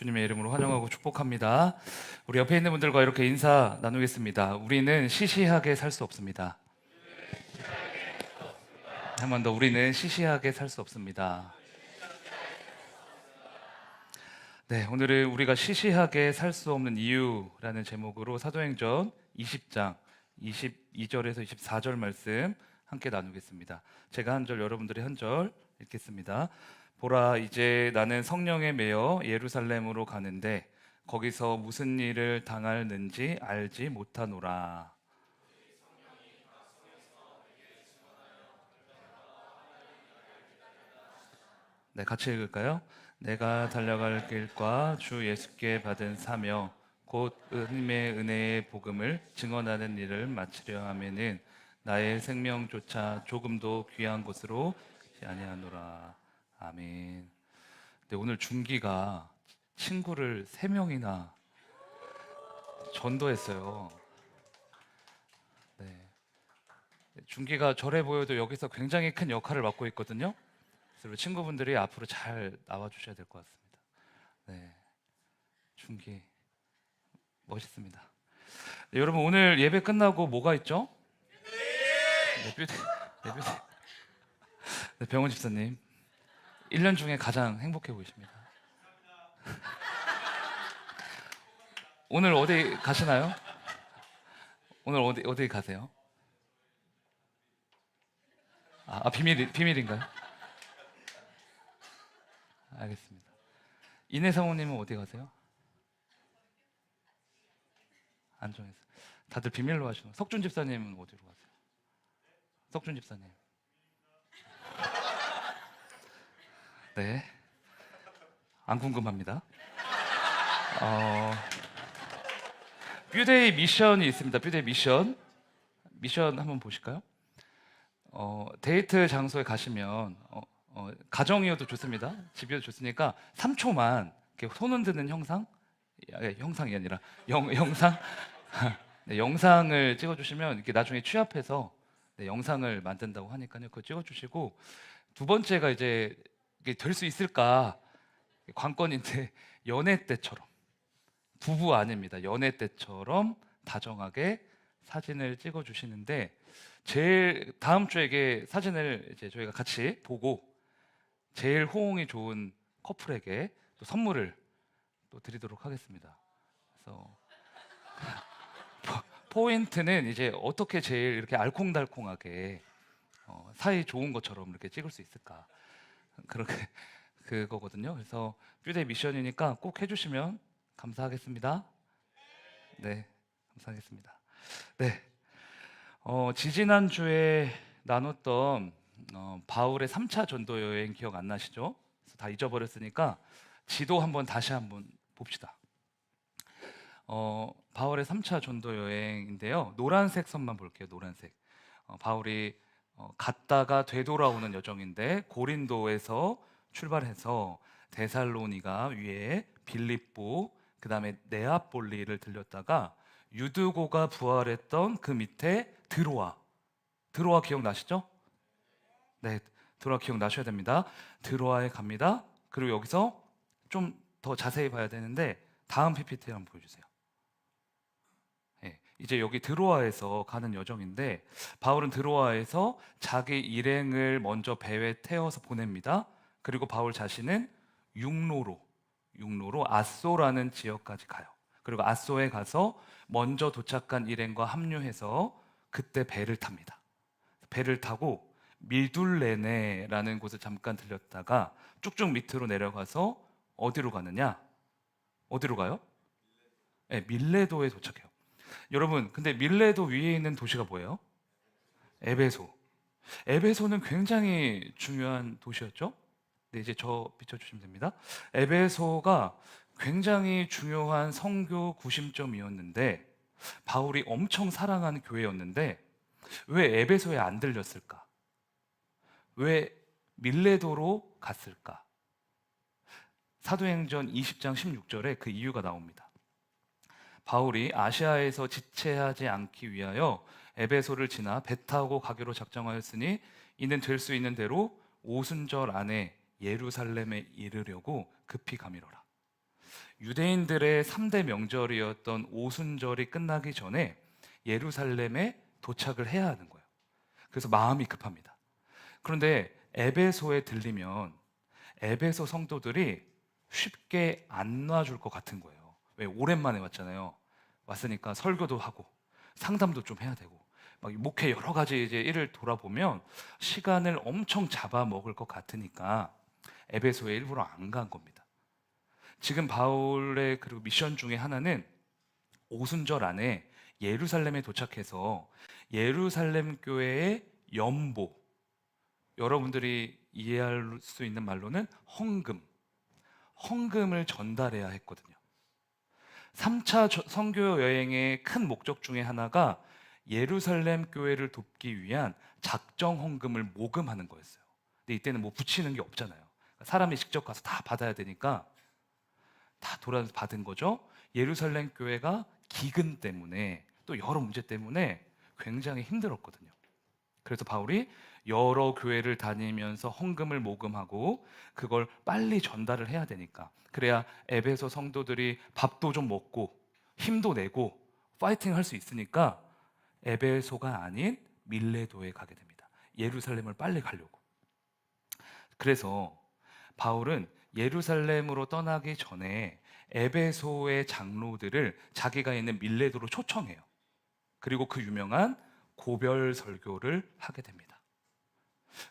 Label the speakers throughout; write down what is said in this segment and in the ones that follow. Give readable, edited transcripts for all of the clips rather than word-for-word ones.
Speaker 1: 주님의 이름으로 환영하고 축복합니다. 우리 옆에 있는 분들과 이렇게 인사 나누겠습니다. 우리는 시시하게 살 수 없습니다. 한 번 더, 우리는 시시하게 살 수 없습니다. 네, 오늘은 우리가 시시하게 살 수 없는 이유라는 제목으로 사도행전 20장 22절에서 24절 말씀 함께 나누겠습니다. 제가 한 절, 여러분들이 한 절 읽겠습니다. 보라, 이제 나는 성령에 매여 예루살렘으로 가는데 거기서 무슨 일을 당할는지 알지 못하노라. 네, 같이 읽을까요? 내가 달려갈 길과 주 예수께 받은 사명 곧 하나님의 은혜의 복음을 증언하는 일을 마치려 하면은 나의 생명조차 조금도 귀한 곳으로 아니하노라. 아멘. 네, 오늘 준기가 친구를 3명이나 전도했어요. 네. 준기가 저래 보여도 여기서 굉장히 큰 역할을 맡고 있거든요. 그래서 친구분들이 앞으로 잘 나와주셔야 될 것 같습니다. 네, 준기 멋있습니다. 네, 여러분 오늘 예배 끝나고 뭐가 있죠? 네, 뷰티. 네, 뷰티. 네, 병원 집사님 1년 중에 가장 행복해 보이십니다. 오늘 어디 가시나요? 오늘 어디 가세요? 비밀인가요? 알겠습니다. 이내성우님은 어디 가세요? 안정해서. 다들 비밀로 하시는. 석준 집사님은 어디로 가세요? 석준 집사님. 네. 안 궁금합니다. 뷰데이 미션이 있습니다. 뷰데이 미션 한번 보실까요? 데이트 장소에 가시면 가정이어도 좋습니다. 집이어도 좋으니까 3초만 이렇게 손 흔드는 형상, 형상이 아니라 영상, 네, 영상을 찍어주시면 이렇게 나중에 취합해서 네, 영상을 만든다고 하니까요. 그거 찍어주시고, 두 번째가 이제 이게 될 수 있을까 관건인데, 연애 때처럼, 부부 아닙니다. 연애 때처럼 다정하게 사진을 찍어주시는데, 제일 다음 주에 사진을 이제 저희가 같이 보고 제일 호응이 좋은 커플에게 또 선물을 또 드리도록 하겠습니다. 그래서 포인트는 이제 어떻게 제일 이렇게 알콩달콩하게 사이 좋은 것처럼 이렇게 찍을 수 있을까, 그렇게 그거거든요. 그래서 뷰데이 미션이니까 꼭 해주시면 감사하겠습니다. 네, 감사하겠습니다. 네, 지지난 주에 나눴던 바울의 3차 전도 여행 기억 안 나시죠? 다 잊어버렸으니까 지도 다시 한번 봅시다. 바울의 3차 전도 여행인데요. 노란색 선만 볼게요. 노란색. 바울이 갔다가 되돌아오는 여정인데, 고린도에서 출발해서 데살로니가 위에 빌립보, 그 다음에 네아폴리를 들렸다가 유드고가 부활했던 그 밑에 드로아 기억나시죠? 네, 드로아 기억나셔야 됩니다. 드로아에 갑니다. 그리고 여기서 좀 더 자세히 봐야 되는데 다음 PPT 한번 보여주세요. 네, 이제 여기 드로아에서 가는 여정인데, 바울은 드로아에서 자기 일행을 먼저 배에 태워서 보냅니다. 그리고 바울 자신은 육로로 아소라는 지역까지 가요. 그리고 아소에 가서 먼저 도착한 일행과 합류해서 그때 배를 탑니다. 배를 타고 미둘레네라는 곳을 잠깐 들렸다가 쭉쭉 밑으로 내려가서 어디로 가느냐? 어디로 가요? 네, 밀레도에 도착해요. 여러분, 근데 밀레도 위에 있는 도시가 뭐예요? 에베소. 에베소는 굉장히 중요한 도시였죠? 네, 이제 저 비춰주시면 됩니다. 에베소가 굉장히 중요한 선교 구심점이었는데, 바울이 엄청 사랑하는 교회였는데 왜 에베소에 안 들렸을까? 왜 밀레도로 갔을까? 사도행전 20장 16절에 그 이유가 나옵니다. 바울이 아시아에서 지체하지 않기 위하여 에베소를 지나 배 타고 가기로 작정하였으니 이는 될 수 있는 대로 오순절 안에 예루살렘에 이르려고 급히 가미러라. 유대인들의 3대 명절이었던 오순절이 끝나기 전에 예루살렘에 도착을 해야 하는 거예요. 그래서 마음이 급합니다. 그런데 에베소에 들리면 에베소 성도들이 쉽게 안 놔줄 것 같은 거예요. 왜? 오랜만에 왔잖아요. 왔으니까 설교도 하고 상담도 좀 해야 되고 막 목회 여러 가지 이제 일을 돌아보면 시간을 엄청 잡아먹을 것 같으니까 에베소에 일부러 안 간 겁니다. 지금 바울의 그리고 미션 중에 하나는 오순절 안에 예루살렘에 도착해서 예루살렘 교회의 연보, 여러분들이 이해할 수 있는 말로는 헌금을 전달해야 했거든요. 3차 선교 여행의 큰 목적 중에 하나가 예루살렘 교회를 돕기 위한 작정 헌금을 모금하는 거였어요. 근데 이때는 뭐 붙이는 게 없잖아요. 사람이 직접 가서 다 받아야 되니까 다 돌아서 받은 거죠. 예루살렘 교회가 기근 때문에 또 여러 문제 때문에 굉장히 힘들었거든요. 그래서 바울이 여러 교회를 다니면서 헌금을 모금하고 그걸 빨리 전달을 해야 되니까, 그래야 에베소 성도들이 밥도 좀 먹고 힘도 내고 파이팅 할 수 있으니까 에베소가 아닌 밀레도에 가게 됩니다. 예루살렘을 빨리 가려고. 그래서 바울은 예루살렘으로 떠나기 전에 에베소의 장로들을 자기가 있는 밀레도로 초청해요. 그리고 그 유명한 고별 설교를 하게 됩니다.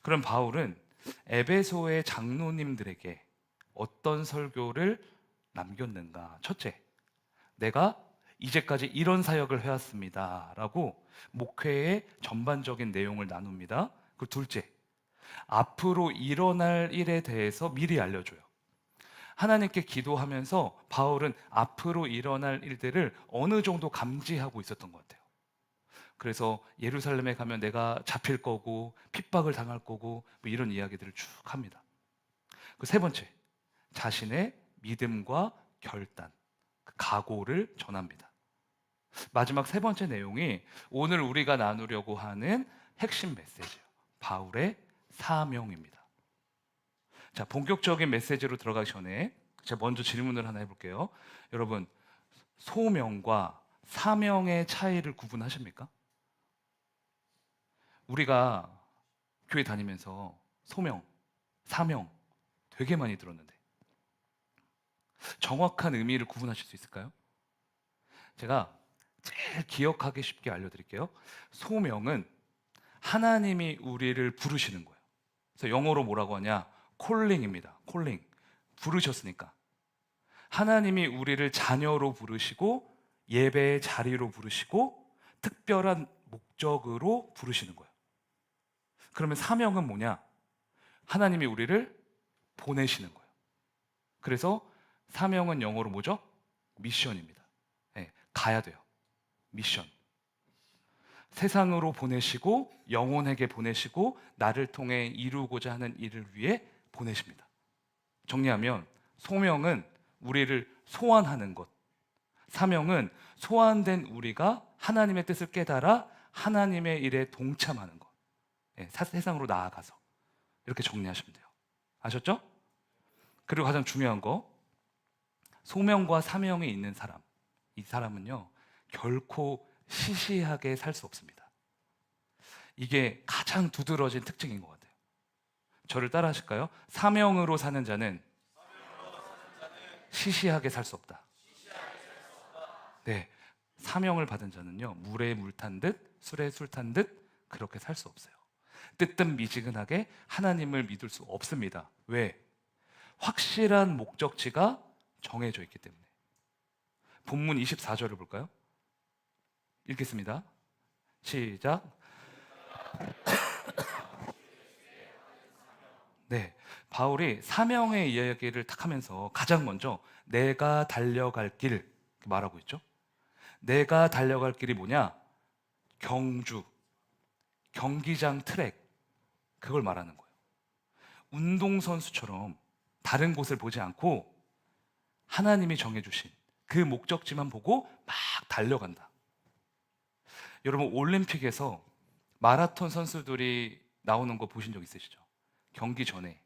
Speaker 1: 그럼 바울은 에베소의 장로님들에게 어떤 설교를 남겼는가? 첫째, 내가 이제까지 이런 사역을 해왔습니다 라고 목회의 전반적인 내용을 나눕니다. 그 둘째, 앞으로 일어날 일에 대해서 미리 알려줘요. 하나님께 기도하면서 바울은 앞으로 일어날 일들을 어느 정도 감지하고 있었던 것 같아요. 그래서 예루살렘에 가면 내가 잡힐 거고 핍박을 당할 거고 뭐 이런 이야기들을 쭉 합니다. 그 세 번째, 자신의 믿음과 결단, 그 각오를 전합니다. 마지막 세 번째 내용이 오늘 우리가 나누려고 하는 핵심 메시지예요. 바울의 사명입니다. 자, 본격적인 메시지로 들어가기 전에 제가 먼저 질문을 하나 해볼게요. 여러분, 소명과 사명의 차이를 구분하십니까? 우리가 교회 다니면서 소명, 사명 되게 많이 들었는데 정확한 의미를 구분하실 수 있을까요? 제가 제일 기억하기 쉽게 알려드릴게요. 소명은 하나님이 우리를 부르시는 거예요. 그래서 영어로 뭐라고 하냐? 콜링입니다. 콜링. 부르셨으니까. 하나님이 우리를 자녀로 부르시고 예배의 자리로 부르시고 특별한 목적으로 부르시는 거예요. 그러면 사명은 뭐냐? 하나님이 우리를 보내시는 거예요. 그래서 사명은 영어로 뭐죠? 미션입니다. 네, 가야 돼요. 미션. 세상으로 보내시고 영혼에게 보내시고 나를 통해 이루고자 하는 일을 위해 보내십니다. 정리하면 소명은 우리를 소환하는 것, 사명은 소환된 우리가 하나님의 뜻을 깨달아 하나님의 일에 동참하는 것. 세상으로 나아가서 이렇게 정리하시면 돼요. 아셨죠? 그리고 가장 중요한 거, 소명과 사명이 있는 사람, 이 사람은요 결코 시시하게 살 수 없습니다. 이게 가장 두드러진 특징인 것 같아요. 저를 따라 하실까요? 사명으로 사는 자는 시시하게 살 수 없다. 네, 사명을 받은 자는요 물에 물 탄 듯 술에 술 탄 듯 그렇게 살 수 없어요. 뜨뜻미지근하게 하나님을 믿을 수 없습니다. 왜? 확실한 목적지가 정해져 있기 때문에. 본문 24절을 볼까요? 읽겠습니다. 시작. 네, 바울이 사명의 이야기를 딱 하면서 가장 먼저 내가 달려갈 길 말하고 있죠. 내가 달려갈 길이 뭐냐? 경주, 경기장 트랙, 그걸 말하는 거예요. 운동선수처럼 다른 곳을 보지 않고 하나님이 정해주신 그 목적지만 보고 막 달려간다. 여러분, 올림픽에서 마라톤 선수들이 나오는 거 보신 적 있으시죠? 경기 전에.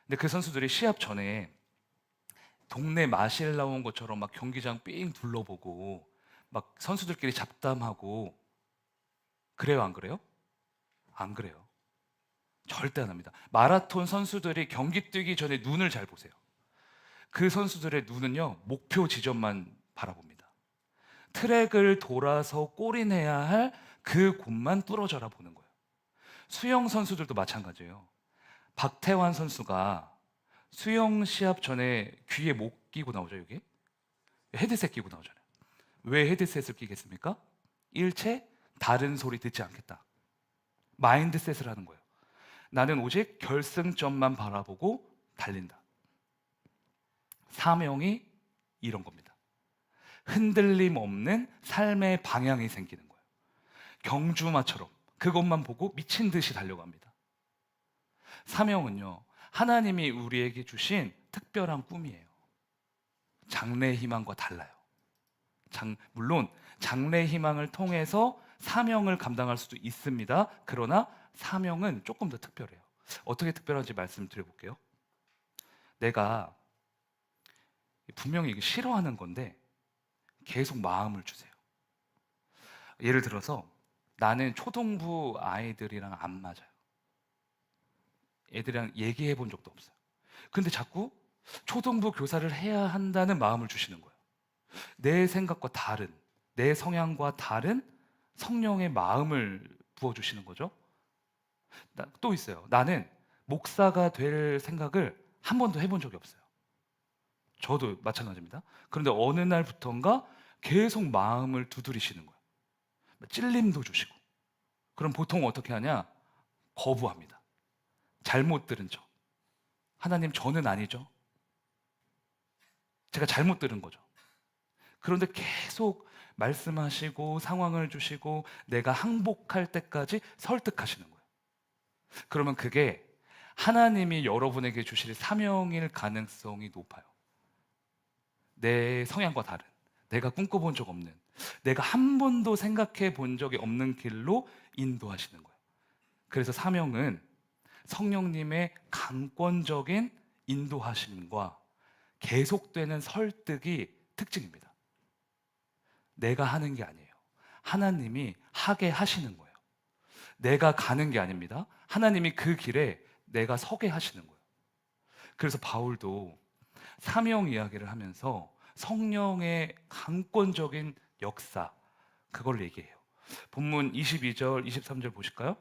Speaker 1: 근데 그 선수들이 시합 전에 동네 마실 나온 것처럼 막 경기장 삥 둘러보고 막 선수들끼리 잡담하고 그래요, 안 그래요? 안 그래요. 절대 안 합니다. 마라톤 선수들이 경기 뛰기 전에 눈을 잘 보세요. 그 선수들의 눈은요, 목표 지점만 바라봅니다. 트랙을 돌아서 골인해야 할 그 곳만 뚫어져라 보는 거예요. 수영 선수들도 마찬가지예요. 박태환 선수가 수영 시합 전에 귀에 못 끼고 나오죠, 여기? 헤드셋 끼고 나오잖아요. 왜 헤드셋을 끼겠습니까? 일체 다른 소리 듣지 않겠다. 마인드셋을 하는 거예요. 나는 오직 결승점만 바라보고 달린다. 사명이 이런 겁니다. 흔들림 없는 삶의 방향이 생기는 거예요. 경주마처럼 그것만 보고 미친 듯이 달려갑니다. 사명은요, 하나님이 우리에게 주신 특별한 꿈이에요. 장래 희망과 달라요. 물론 장래 희망을 통해서 사명을 감당할 수도 있습니다. 그러나 사명은 조금 더 특별해요. 어떻게 특별한지 말씀드려볼게요. 내가 분명히 이게 싫어하는 건데 계속 마음을 주세요. 예를 들어서 나는 초등부 아이들이랑 안 맞아요. 애들이랑 얘기해 본 적도 없어요. 근데 자꾸 초등부 교사를 해야 한다는 마음을 주시는 거예요. 내 생각과 다른, 내 성향과 다른 성령의 마음을 부어주시는 거죠. 또 있어요. 나는 목사가 될 생각을 한 번도 해본 적이 없어요. 저도 마찬가지입니다. 그런데 어느 날부턴가 계속 마음을 두드리시는 거예요. 찔림도 주시고. 그럼 보통 어떻게 하냐? 거부합니다. 잘못 들은 척. 하나님, 저는 아니죠. 제가 잘못 들은 거죠. 그런데 계속 말씀하시고 상황을 주시고 내가 항복할 때까지 설득하시는 거예요. 그러면 그게 하나님이 여러분에게 주실 사명일 가능성이 높아요. 내 성향과 다른, 내가 꿈꿔본 적 없는, 내가 한 번도 생각해 본 적이 없는 길로 인도하시는 거예요. 그래서 사명은 성령님의 강권적인 인도하심과 계속되는 설득이 특징입니다. 내가 하는 게 아니에요. 하나님이 하게 하시는 거예요. 내가 가는 게 아닙니다. 하나님이 그 길에 내가 서게 하시는 거예요. 그래서 바울도 사명 이야기를 하면서 성령의 강권적인 역사, 그걸 얘기해요. 본문 22절, 23절 보실까요?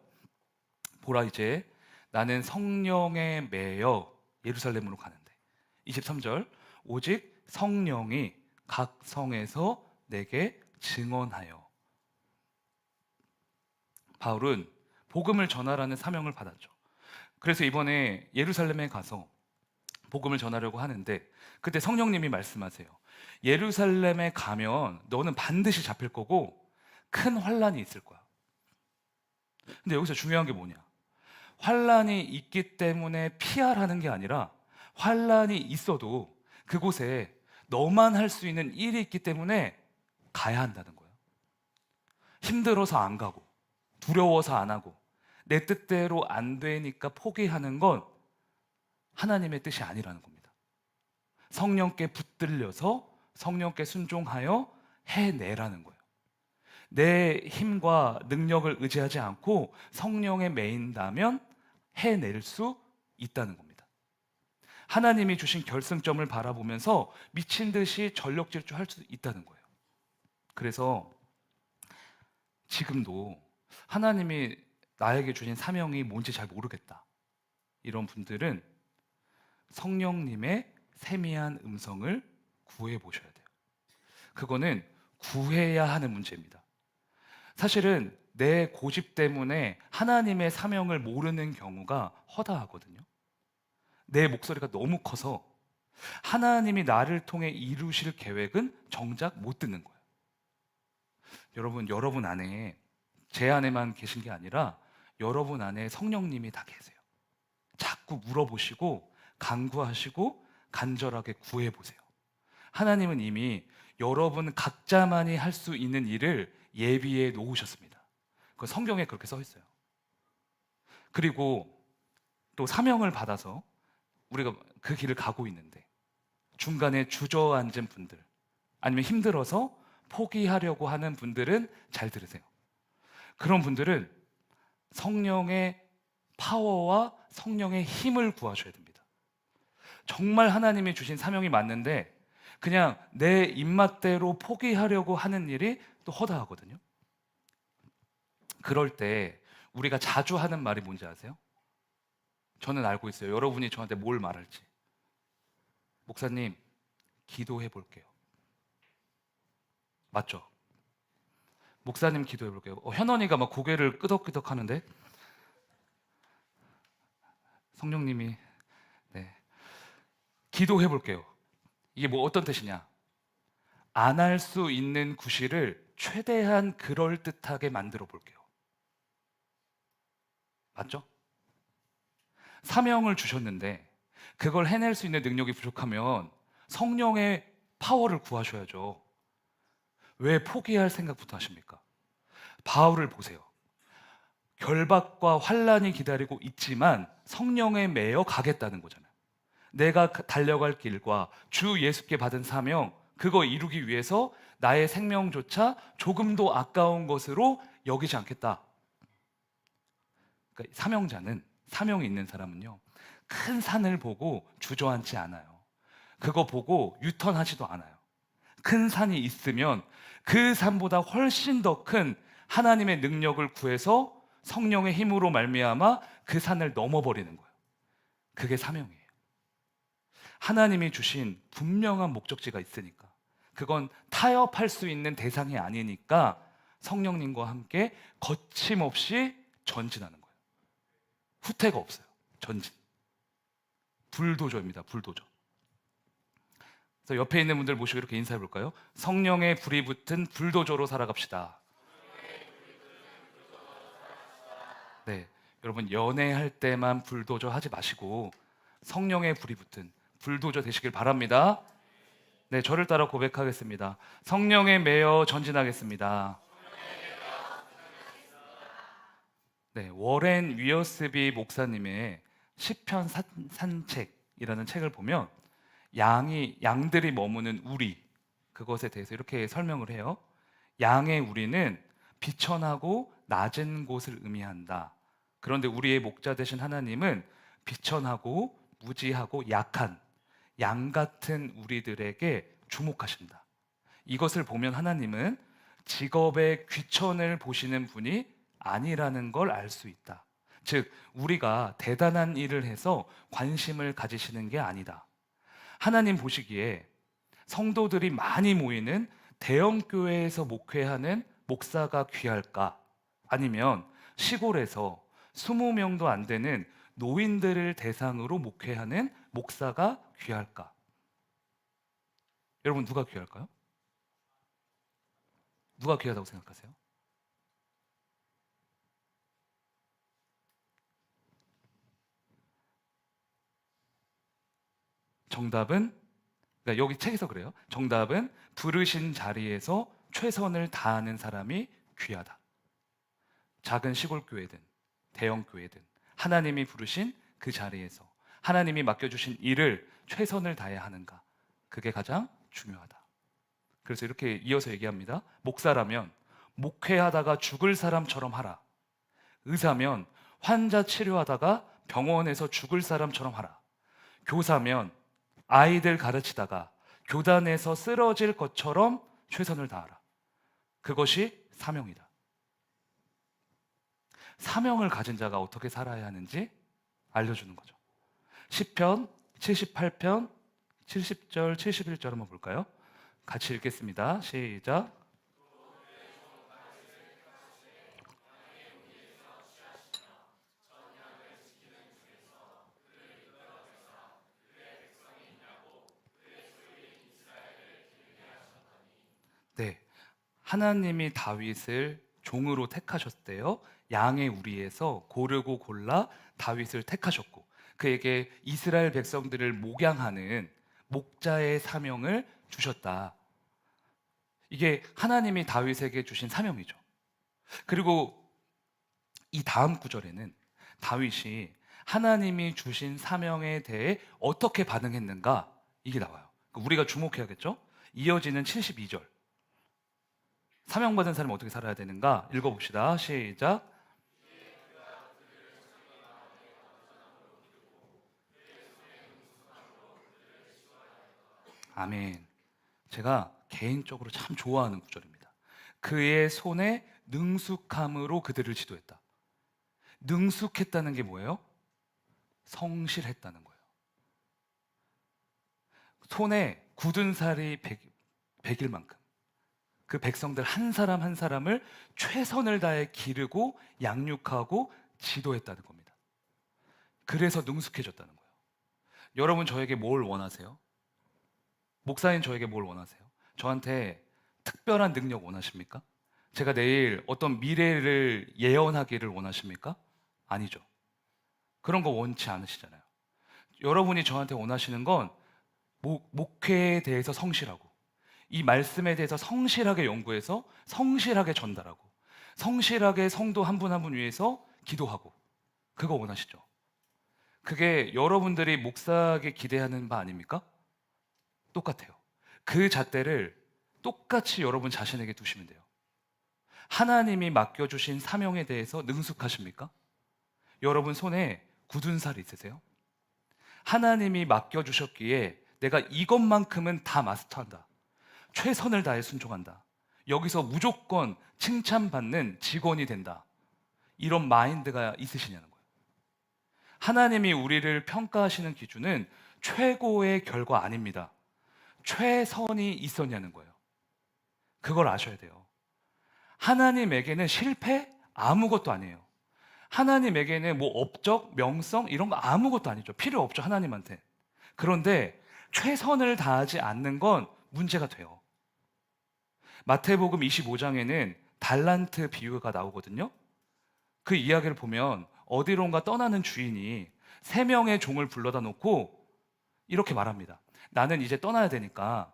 Speaker 1: 보라, 이제 나는 성령에 매여 예루살렘으로 가는데. 23절, 오직 성령이 각 성에서 내게 증언하여. 바울은 복음을 전하라는 사명을 받았죠. 그래서 이번에 예루살렘에 가서 복음을 전하려고 하는데 그때 성령님이 말씀하세요. 예루살렘에 가면 너는 반드시 잡힐 거고 큰 환란이 있을 거야. 근데 여기서 중요한 게 뭐냐? 환란이 있기 때문에 피하라는 게 아니라 환란이 있어도 그곳에 너만 할 수 있는 일이 있기 때문에 가야 한다는 거예요. 힘들어서 안 가고 두려워서 안 하고 내 뜻대로 안 되니까 포기하는 건 하나님의 뜻이 아니라는 겁니다. 성령께 붙들려서 성령께 순종하여 해내라는 거예요. 내 힘과 능력을 의지하지 않고 성령에 매인다면 해낼 수 있다는 겁니다. 하나님이 주신 결승점을 바라보면서 미친 듯이 전력 질주할 수 있다는 거예요. 그래서 지금도 하나님이 나에게 주신 사명이 뭔지 잘 모르겠다, 이런 분들은 성령님의 세미한 음성을 구해 보셔야 돼요. 그거는 구해야 하는 문제입니다. 사실은 내 고집 때문에 하나님의 사명을 모르는 경우가 허다하거든요. 내 목소리가 너무 커서 하나님이 나를 통해 이루실 계획은 정작 못 듣는 거예요. 여러분 안에, 제 안에만 계신 게 아니라 여러분 안에 성령님이 다 계세요. 자꾸 물어보시고 간구하시고 간절하게 구해보세요. 하나님은 이미 여러분 각자만이 할 수 있는 일을 예비해 놓으셨습니다. 그 성경에 그렇게 써 있어요. 그리고 또 사명을 받아서 우리가 그 길을 가고 있는데 중간에 주저앉은 분들, 아니면 힘들어서 포기하려고 하는 분들은 잘 들으세요. 그런 분들은 성령의 파워와 성령의 힘을 구하셔야 됩니다. 정말 하나님이 주신 사명이 맞는데 그냥 내 입맛대로 포기하려고 하는 일이 또 허다하거든요. 그럴 때 우리가 자주 하는 말이 뭔지 아세요? 저는 알고 있어요. 여러분이 저한테 뭘 말할지. 목사님, 기도해 볼게요. 맞죠? 목사님 기도해 볼게요. 현원이가 막 고개를 끄덕끄덕 하는데 성령님이 네. 기도해 볼게요. 이게 뭐 어떤 뜻이냐? 안 할 수 있는 구실을 최대한 그럴듯하게 만들어 볼게요. 맞죠? 사명을 주셨는데 그걸 해낼 수 있는 능력이 부족하면 성령의 파워를 구하셔야죠. 왜 포기할 생각부터 하십니까? 바울을 보세요. 결박과 환란이 기다리고 있지만 성령에 매여 가겠다는 거잖아요. 내가 달려갈 길과 주 예수께 받은 사명, 그거 이루기 위해서 나의 생명조차 조금도 아까운 것으로 여기지 않겠다. 그러니까 사명자는, 사명이 있는 사람은요, 큰 산을 보고 주저앉지 않아요. 그거 보고 유턴하지도 않아요. 큰 산이 있으면 그 산보다 훨씬 더 큰 하나님의 능력을 구해서 성령의 힘으로 말미암아 그 산을 넘어버리는 거예요. 그게 사명이에요. 하나님이 주신 분명한 목적지가 있으니까, 그건 타협할 수 있는 대상이 아니니까 성령님과 함께 거침없이 전진하는 거예요. 후퇴가 없어요. 전진. 불도저입니다. 불도저. 그래서 옆에 있는 분들 모시고 이렇게 인사해 볼까요? 성령의 불이 붙은 불도저로 살아갑시다. 네, 여러분 연애할 때만 불도저 하지 마시고 성령의 불이 붙은 불도저 되시길 바랍니다. 네, 저를 따라 고백하겠습니다. 성령에 매여 전진하겠습니다. 네, 워렌 위어스비 목사님의 시편 산책이라는 책을 보면 양들이 머무는 우리, 그것에 대해서 이렇게 설명을 해요. 양의 우리는 비천하고 낮은 곳을 의미한다. 그런데 우리의 목자 되신 하나님은 비천하고 무지하고 약한 양 같은 우리들에게 주목하신다. 이것을 보면 하나님은 직업의 귀천을 보시는 분이 아니라는 걸 알 수 있다. 즉, 우리가 대단한 일을 해서 관심을 가지시는 게 아니다. 하나님 보시기에 성도들이 많이 모이는 대형 교회에서 목회하는 목사가 귀할까? 아니면 시골에서 20명도 안 되는 노인들을 대상으로 목회하는 목사가 귀할까? 여러분, 누가 귀할까요? 누가 귀하다고 생각하세요? 정답은, 그러니까 여기 책에서 그래요. 정답은 부르신 자리에서 최선을 다하는 사람이 귀하다. 작은 시골 교회든 대형 교회든 하나님이 부르신 그 자리에서 하나님이 맡겨주신 일을 최선을 다해야 하는가, 그게 가장 중요하다. 그래서 이렇게 이어서 얘기합니다. 목사라면 목회하다가 죽을 사람처럼 하라. 의사면 환자 치료하다가 병원에서 죽을 사람처럼 하라. 교사면 아이들 가르치다가 교단에서 쓰러질 것처럼 최선을 다하라. 그것이 사명이다. 사명을 가진 자가 어떻게 살아야 하는지 알려주는 거죠. 시편 78편 70절 71절 한번 볼까요? 같이 읽겠습니다. 시작. 네, 하나님이 다윗을 종으로 택하셨대요. 양의 우리에서 고르고 골라 다윗을 택하셨고 그에게 이스라엘 백성들을 목양하는 목자의 사명을 주셨다. 이게 하나님이 다윗에게 주신 사명이죠. 그리고 이 다음 구절에는 다윗이 하나님이 주신 사명에 대해 어떻게 반응했는가, 이게 나와요. 우리가 주목해야겠죠? 이어지는 72절. 사명받은 사람이 어떻게 살아야 되는가? 읽어봅시다. 시작. 아멘. 제가 개인적으로 참 좋아하는 구절입니다. 그의 손에 능숙함으로 그들을 지도했다. 능숙했다는 게 뭐예요? 성실했다는 거예요. 손에 굳은 살이 100일 만큼 그 백성들 한 사람 한 사람을 최선을 다해 기르고 양육하고 지도했다는 겁니다. 그래서 능숙해졌다는 거예요. 여러분 저에게 뭘 원하세요? 목사님 저에게 뭘 원하세요? 저한테 특별한 능력 원하십니까? 제가 내일 어떤 미래를 예언하기를 원하십니까? 아니죠. 그런 거 원치 않으시잖아요. 여러분이 저한테 원하시는 건 목회에 대해서 성실하고 이 말씀에 대해서 성실하게 연구해서 성실하게 전달하고 성실하게 성도 한 분 한 분 위해서 기도하고 그거 원하시죠? 그게 여러분들이 목사에게 기대하는 바 아닙니까? 똑같아요. 그 잣대를 똑같이 여러분 자신에게 두시면 돼요. 하나님이 맡겨주신 사명에 대해서 능숙하십니까? 여러분 손에 굳은 살이 있으세요? 하나님이 맡겨주셨기에 내가 이것만큼은 다 마스터한다. 최선을 다해 순종한다. 여기서 무조건 칭찬받는 직원이 된다. 이런 마인드가 있으시냐는 거예요. 하나님이 우리를 평가하시는 기준은 최고의 결과 아닙니다. 최선이 있었냐는 거예요. 그걸 아셔야 돼요. 하나님에게는 실패 아무것도 아니에요. 하나님에게는 뭐 업적, 명성 이런 거 아무것도 아니죠. 필요 없죠, 하나님한테. 그런데 최선을 다하지 않는 건 문제가 돼요. 마태복음 25장에는 달란트 비유가 나오거든요. 그 이야기를 보면 어디론가 떠나는 주인이 3명의 종을 불러다 놓고 이렇게 말합니다. 나는 이제 떠나야 되니까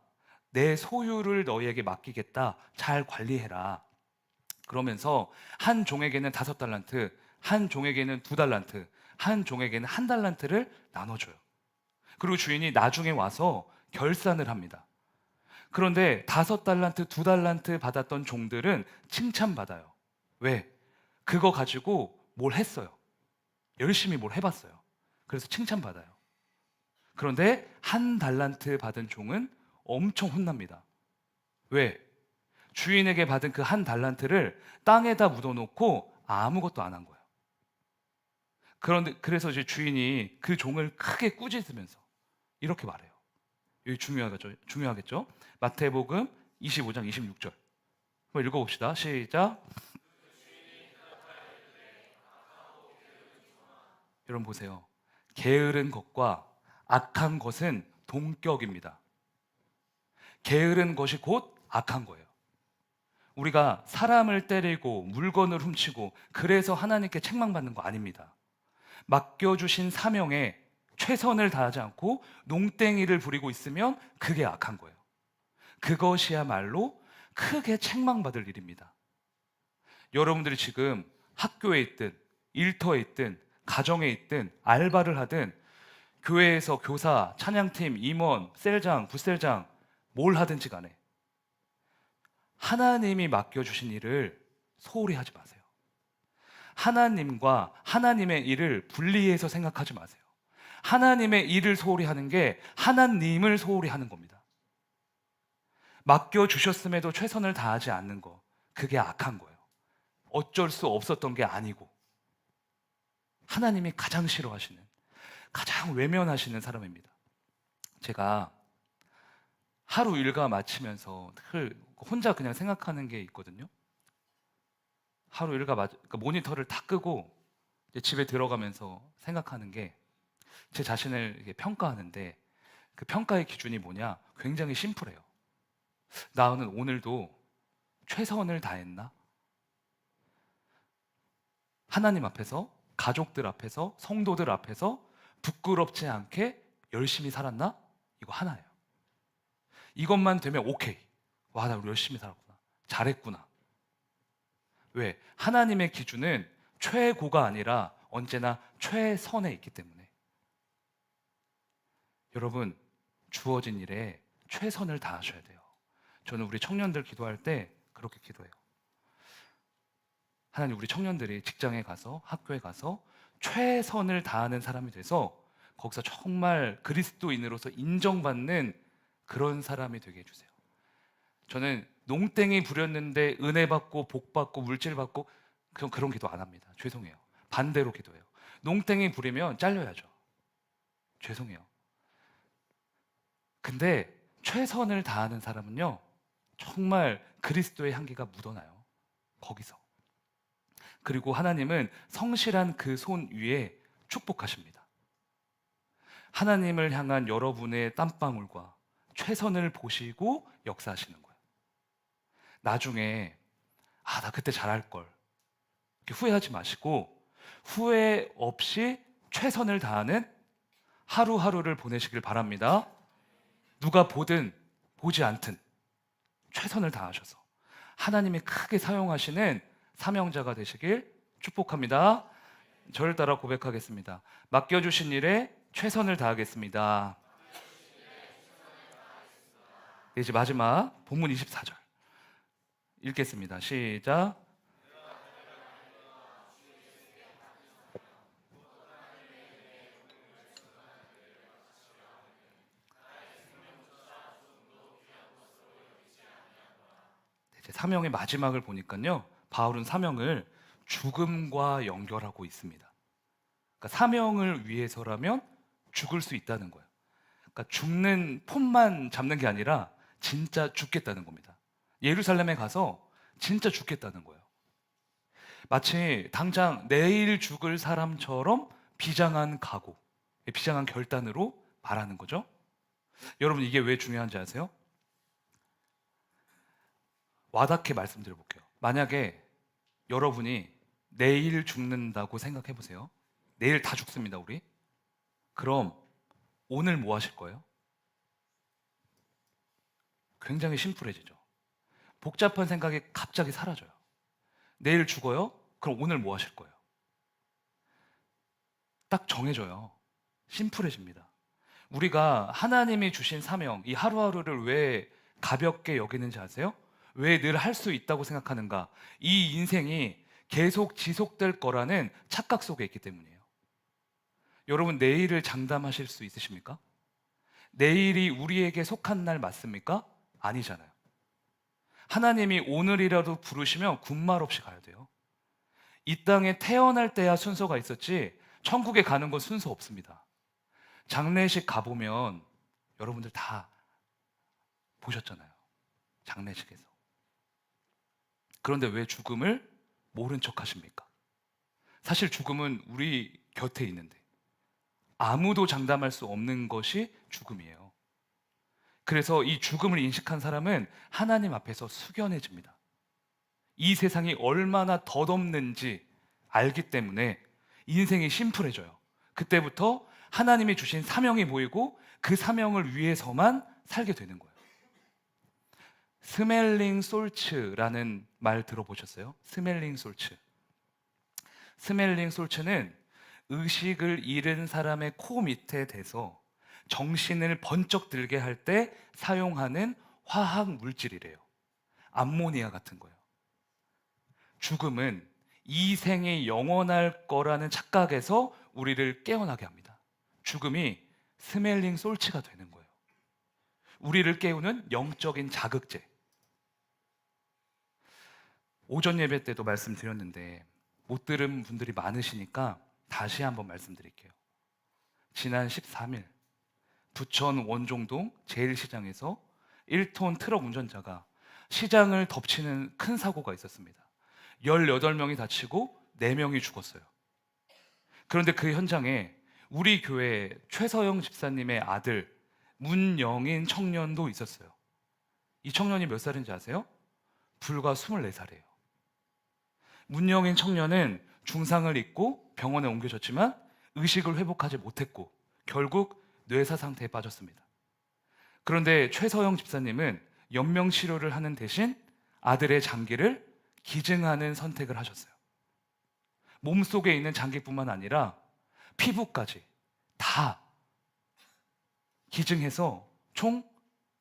Speaker 1: 내 소유를 너희에게 맡기겠다. 잘 관리해라. 그러면서 한 종에게는 5달란트, 한 종에게는 2달란트, 한 종에게는 1달란트를 나눠줘요. 그리고 주인이 나중에 와서 결산을 합니다. 그런데 5달란트, 2달란트 받았던 종들은 칭찬받아요. 왜? 그거 가지고 뭘 했어요. 열심히 뭘 해봤어요. 그래서 칭찬받아요. 그런데 1달란트 받은 종은 엄청 혼납니다. 왜? 주인에게 받은 그 1달란트를 땅에다 묻어놓고 아무것도 안 한 거예요. 그래서 이제 주인이 그 종을 크게 꾸짖으면서 이렇게 말해요. 여기 중요하겠죠? 마태복음 25장 26절. 한번 읽어봅시다. 시작. 여러분 보세요. 게으른 것과 악한 것은 동격입니다. 게으른 것이 곧 악한 거예요. 우리가 사람을 때리고 물건을 훔치고 그래서 하나님께 책망받는 거 아닙니다. 맡겨주신 사명에 최선을 다하지 않고 농땡이를 부리고 있으면 그게 악한 거예요. 그것이야말로 크게 책망받을 일입니다. 여러분들이 지금 학교에 있든 일터에 있든 가정에 있든 알바를 하든 교회에서 교사, 찬양팀, 임원, 셀장, 부셀장 뭘 하든지 간에 하나님이 맡겨주신 일을 소홀히 하지 마세요. 하나님과 하나님의 일을 분리해서 생각하지 마세요. 하나님의 일을 소홀히 하는 게 하나님을 소홀히 하는 겁니다. 맡겨주셨음에도 최선을 다하지 않는 거, 그게 악한 거예요. 어쩔 수 없었던 게 아니고 하나님이 가장 싫어하시는, 가장 외면하시는 사람입니다. 제가 하루 일과 마치면서 혼자 그냥 생각하는 게 있거든요. 하루 일과 그러니까 모니터를 다 끄고 이제 집에 들어가면서 생각하는 게 제 자신을 이렇게 평가하는데 그 평가의 기준이 뭐냐? 굉장히 심플해요. 나는 오늘도 최선을 다했나? 하나님 앞에서, 가족들 앞에서, 성도들 앞에서 부끄럽지 않게 열심히 살았나? 이거 하나예요. 이것만 되면 오케이. 와, 나 열심히 살았구나. 잘했구나. 왜? 하나님의 기준은 최고가 아니라 언제나 최선에 있기 때문에. 여러분, 주어진 일에 최선을 다하셔야 돼요. 저는 우리 청년들 기도할 때 그렇게 기도해요. 하나님, 우리 청년들이 직장에 가서, 학교에 가서 최선을 다하는 사람이 돼서 거기서 정말 그리스도인으로서 인정받는 그런 사람이 되게 해주세요. 저는 농땡이 부렸는데 은혜 받고 복 받고 물질 받고 그런 기도 안 합니다. 죄송해요. 반대로 기도해요. 농땡이 부리면 잘려야죠. 죄송해요. 근데 최선을 다하는 사람은요, 정말 그리스도의 향기가 묻어나요. 거기서. 그리고 하나님은 성실한 그 손 위에 축복하십니다. 하나님을 향한 여러분의 땀방울과 최선을 보시고 역사하시는 거예요. 나중에 나 그때 잘할 걸 이렇게 후회하지 마시고 후회 없이 최선을 다하는 하루하루를 보내시길 바랍니다. 누가 보든 보지 않든 최선을 다하셔서 하나님이 크게 사용하시는 사명자가 되시길 축복합니다. 저를 따라 고백하겠습니다. 맡겨주신 일에 최선을 다하겠습니다. 이제 마지막 본문 24절 읽겠습니다. 시작. 이제 사명의 마지막을 보니까요, 바울은 사명을 죽음과 연결하고 있습니다. 그러니까 사명을 위해서라면 죽을 수 있다는 거예요. 그러니까 죽는 폼만 잡는 게 아니라 진짜 죽겠다는 겁니다. 예루살렘에 가서 진짜 죽겠다는 거예요. 마치 당장 내일 죽을 사람처럼 비장한 각오, 비장한 결단으로 말하는 거죠. 여러분, 이게 왜 중요한지 아세요? 와닿게 말씀드려 볼게요. 만약에 여러분이 내일 죽는다고 생각해 보세요. 내일 다 죽습니다, 우리. 그럼 오늘 뭐 하실 거예요? 굉장히 심플해지죠. 복잡한 생각이 갑자기 사라져요. 내일 죽어요? 그럼 오늘 뭐 하실 거예요? 딱 정해져요. 심플해집니다. 우리가 하나님이 주신 사명, 이 하루하루를 왜 가볍게 여기는지 아세요? 왜 늘 할 수 있다고 생각하는가? 이 인생이 계속 지속될 거라는 착각 속에 있기 때문이에요. 여러분, 내일을 장담하실 수 있으십니까? 내일이 우리에게 속한 날 맞습니까? 아니잖아요. 하나님이 오늘이라도 부르시면 군말 없이 가야 돼요. 이 땅에 태어날 때야 순서가 있었지 천국에 가는 건 순서 없습니다. 장례식 가보면 여러분들 다 보셨잖아요. 장례식에서. 그런데 왜 죽음을 모른 척 하십니까? 사실 죽음은 우리 곁에 있는데 아무도 장담할 수 없는 것이 죽음이에요. 그래서 이 죽음을 인식한 사람은 하나님 앞에서 숙연해집니다. 이 세상이 얼마나 덧없는지 알기 때문에 인생이 심플해져요. 그때부터 하나님이 주신 사명이 보이고 그 사명을 위해서만 살게 되는 거예요. 스멜링 솔츠라는 말 들어보셨어요? 스멜링 솔츠. 스멜링 솔츠는 의식을 잃은 사람의 코 밑에 대서 정신을 번쩍 들게 할 때 사용하는 화학 물질이래요. 암모니아 같은 거예요. 죽음은 이 생이 영원할 거라는 착각에서 우리를 깨어나게 합니다. 죽음이 스멜링 솔츠가 되는 거예요. 우리를 깨우는 영적인 자극제. 오전 예배 때도 말씀드렸는데 못 들은 분들이 많으시니까 다시 한번 말씀드릴게요. 지난 13일 부천 원종동 제1시장에서 1톤 트럭 운전자가 시장을 덮치는 큰 사고가 있었습니다. 18명이 다치고 4명이 죽었어요. 그런데 그 현장에 우리 교회 최서영 집사님의 아들 문영인 청년도 있었어요. 이 청년이 몇 살인지 아세요? 불과 24살이에요. 문영인 청년은 중상을 입고 병원에 옮겨졌지만 의식을 회복하지 못했고 결국 뇌사 상태에 빠졌습니다. 그런데 최서영 집사님은 연명 치료를 하는 대신 아들의 장기를 기증하는 선택을 하셨어요. 몸속에 있는 장기뿐만 아니라 피부까지 다 기증해서 총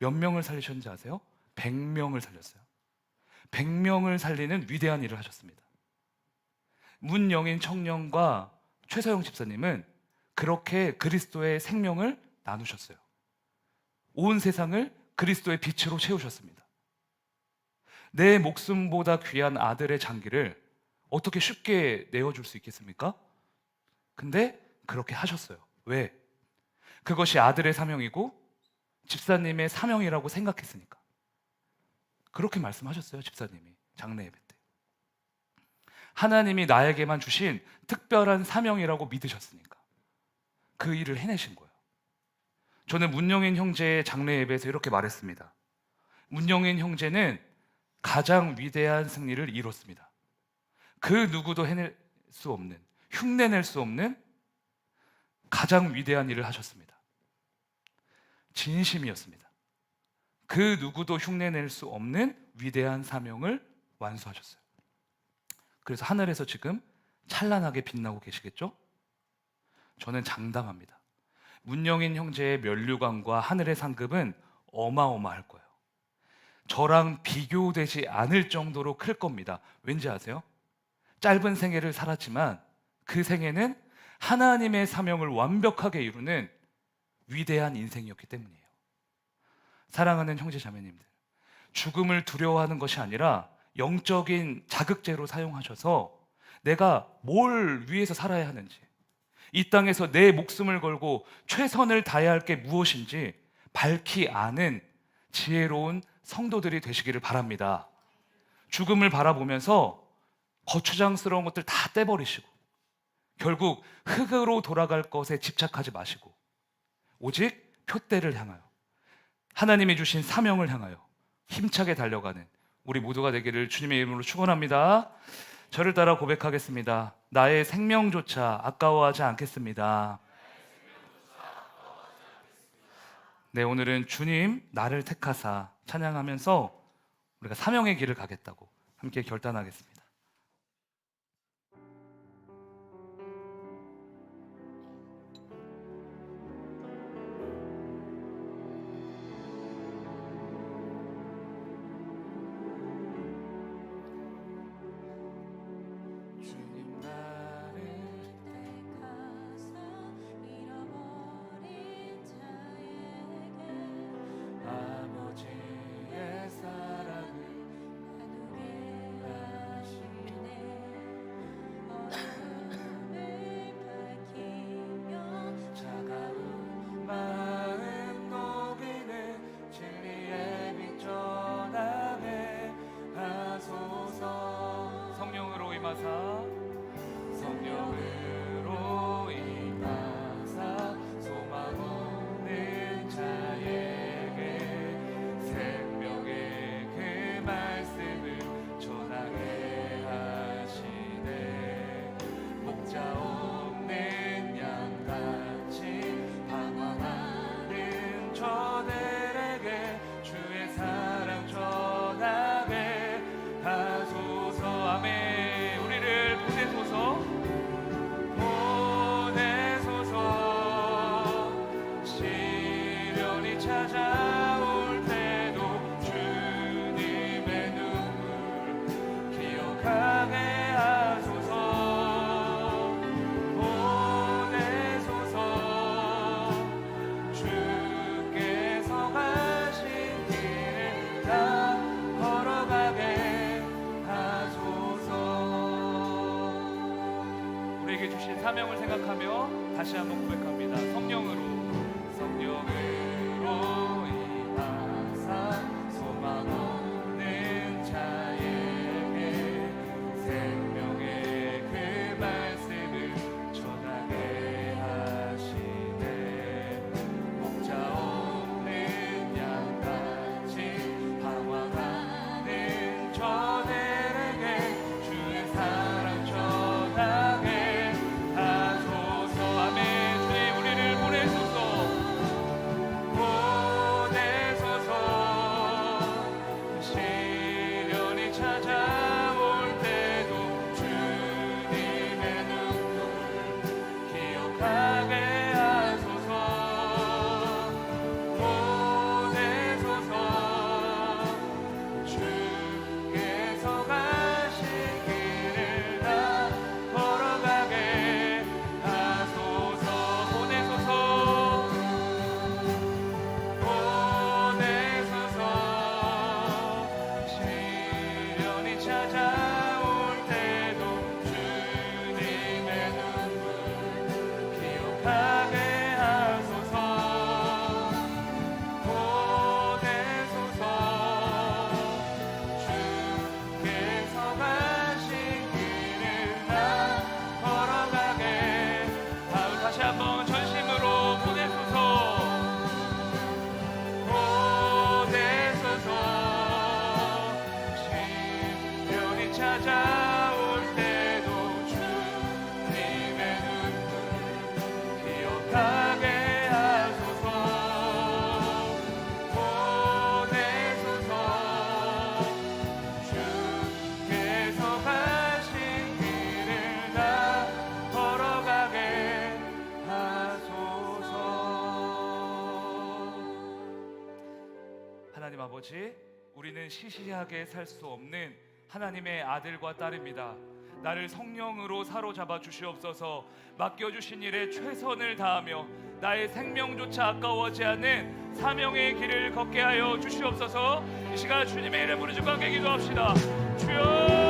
Speaker 1: 몇 명을 살리셨는지 아세요? 100명을 살렸어요. 100명을 살리는 위대한 일을 하셨습니다. 문영인 청년과 최서영 집사님은 그렇게 그리스도의 생명을 나누셨어요. 온 세상을 그리스도의 빛으로 채우셨습니다. 내 목숨보다 귀한 아들의 장기를 어떻게 쉽게 내어줄 수 있겠습니까? 근데 그렇게 하셨어요. 왜? 그것이 아들의 사명이고 집사님의 사명이라고 생각했으니까. 그렇게 말씀하셨어요, 집사님이 장례 예배 때. 하나님이 나에게만 주신 특별한 사명이라고 믿으셨으니까 그 일을 해내신 거예요. 저는 문영인 형제의 장례 예배에서 이렇게 말했습니다. 문영인 형제는 가장 위대한 승리를 이뤘습니다. 그 누구도 해낼 수 없는, 흉내낼 수 없는 가장 위대한 일을 하셨습니다. 진심이었습니다. 그 누구도 흉내낼 수 없는 위대한 사명을 완수하셨어요. 그래서 하늘에서 지금 찬란하게 빛나고 계시겠죠? 저는 장담합니다. 문영인 형제의 면류관과 하늘의 상급은 어마어마할 거예요. 저랑 비교되지 않을 정도로 클 겁니다. 왠지 아세요? 짧은 생애를 살았지만 그 생애는 하나님의 사명을 완벽하게 이루는 위대한 인생이었기 때문이에요. 사랑하는 형제 자매님들, 죽음을 두려워하는 것이 아니라 영적인 자극제로 사용하셔서 내가 뭘 위해서 살아야 하는지, 이 땅에서 내 목숨을 걸고 최선을 다해야 할 게 무엇인지 밝히 아는 지혜로운 성도들이 되시기를 바랍니다. 죽음을 바라보면서 거추장스러운 것들 다 떼버리시고 결국 흙으로 돌아갈 것에 집착하지 마시고 오직 표대를 향하여 하나님이 주신 사명을 향하여 힘차게 달려가는 우리 모두가 되기를 주님의 이름으로 축원합니다. 저를 따라 고백하겠습니다. 나의 생명조차 아까워하지 않겠습니다. 네, 오늘은 주님 나를 택하사 찬양하면서 우리가 사명의 길을 가겠다고 함께 결단하겠습니다. 성령으로 임하사 소망 없는 자에게 생명의 그 말씀을 전하게 하시네. 목자 없는 양같이 방황하는 저들에게 주의 사랑 전하게 하소서. 아멘. 보내소서. 시련이 찾아올 때도 주님의 눈물 기억하게 하소서. 보내소서. 주께서 가신 길을 다 걸어가게 하소서. 우리에게 주신 사명을 생각하며 다시 한번 고백합니다. 성령으로 임하사 소망 없는 자에게 생명의 그 말씀을 전하게 하시네. 목자 없는 양같이 방황하는 저들에게 주의 사랑 전하게 하소서. 아멘. 주님 우리를 보내소서. 하나님 아버지, 우리는 시시하게 살 수 없는 하나님의 아들과 딸입니다. 나를 성령으로 사로잡아 주시옵소서. 맡겨주신 일에 최선을 다하며 나의 생명조차 아까워하지 않는 사명의 길을 걷게 하여 주시옵소서. 이 시간 주님의 이름 부르짖고 함께 기도합시다. 주여.